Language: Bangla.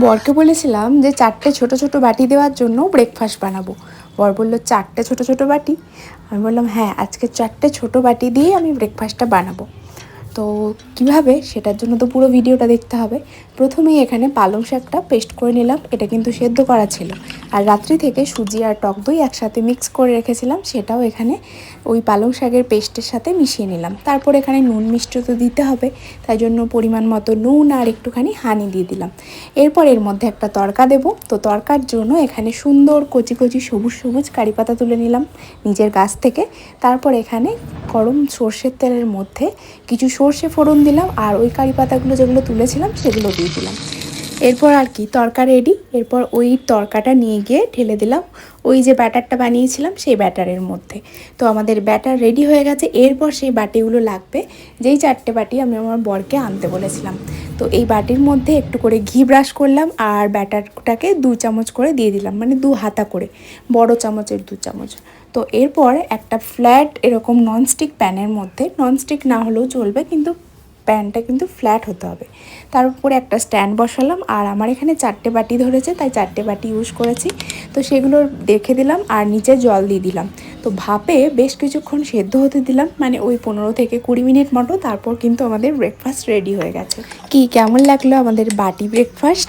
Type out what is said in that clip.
বরকে বলেছিলাম যে 4টে ছোট ছোট বাটি দেওয়ার জন্য ব্রেকফাস্ট বানাবো। বর বলল 4টে ছোট ছোট বাটি। আমি বললাম হ্যাঁ, আজকে 4টে ছোট বাটি দিয়ে আমি ব্রেকফাস্টটা বানাবো। তো কিভাবে, সেটার জন্য তো পুরো ভিডিওটা দেখতে হবে। প্রথমেই এখানে পালং শাকটা পেস্ট করে নিলাম, এটা কিন্তু সেদ্ধ করা ছিল। আর রাত্রি থেকে সুজি আর টক দই একসাথে মিক্স করে রেখেছিলাম, সেটাও এখানে ওই পালং শাকের পেস্টের সাথে মিশিয়ে নিলাম। তারপর এখানে নুন মিষ্টি তো দিতে হবে, তাই জন্য পরিমাণ মতো নুন আর একটুখানি হানি দিয়ে দিলাম। এরপর এর মধ্যে একটা তড়কা দেব। তো তড়কার জন্য এখানে সুন্দর কচি কচি সবুজ সবুজ কারি পাতা তুলে নিলাম নিজের গাছ থেকে। তারপর এখানে গরম সর্ষের তেলের মধ্যে কিছু সর্ষে ফোড়ন দিলাম, আর ওই কারি পাতাগুলো যেগুলো তুলেছিলাম সেগুলো দিয়ে দিলাম। এরপর আর কি তড়কা রেডি। এরপর ওই তড়কাটা নিয়ে গিয়ে ঢেলে দিলাম ওই যে ব্যাটারটা বানিয়েছিলাম সেই ব্যাটারের মধ্যে। তো আমাদের ব্যাটার রেডি হয়ে গেছে। এরপর সেই বাটিগুলো লাগবে, যেই 4টে বাটি আমি আমার বরকে আনতে বলেছিলাম। তো এই বাটির মধ্যে একটু করে ঘি ব্রাশ করলাম, আর ব্যাটারটাকে 2 চামচ করে দিয়ে দিলাম, মানে 2 হাতা করে, বড় চামচের 2 চামচ। তো এরপর একটা ফ্ল্যাট এরকম ননস্টিক প্যানের মধ্যে, ননস্টিক না হলেও চলবে, কিন্তু প্যানটা কিন্তু ফ্ল্যাট হতে হবে, তার উপরে একটা স্ট্যান্ড বসালাম। আর আমার এখানে 4টে বাটি ধরেছে, তাই 4টে বাটি ইউজ করেছি। তো সেগুলো রেখে দিলাম আর নিচে জল দিয়ে দিলাম। তো ভাপে বেশ কিছুক্ষণ সেদ্ধ হতে দিলাম, মানে ওই 15 থেকে 20 মিনিট মতো। তারপর কিন্তু আমাদের ব্রেকফাস্ট রেডি হয়ে গেছে। কি কেমন লাগলো আমাদের বাটি ব্রেকফাস্ট?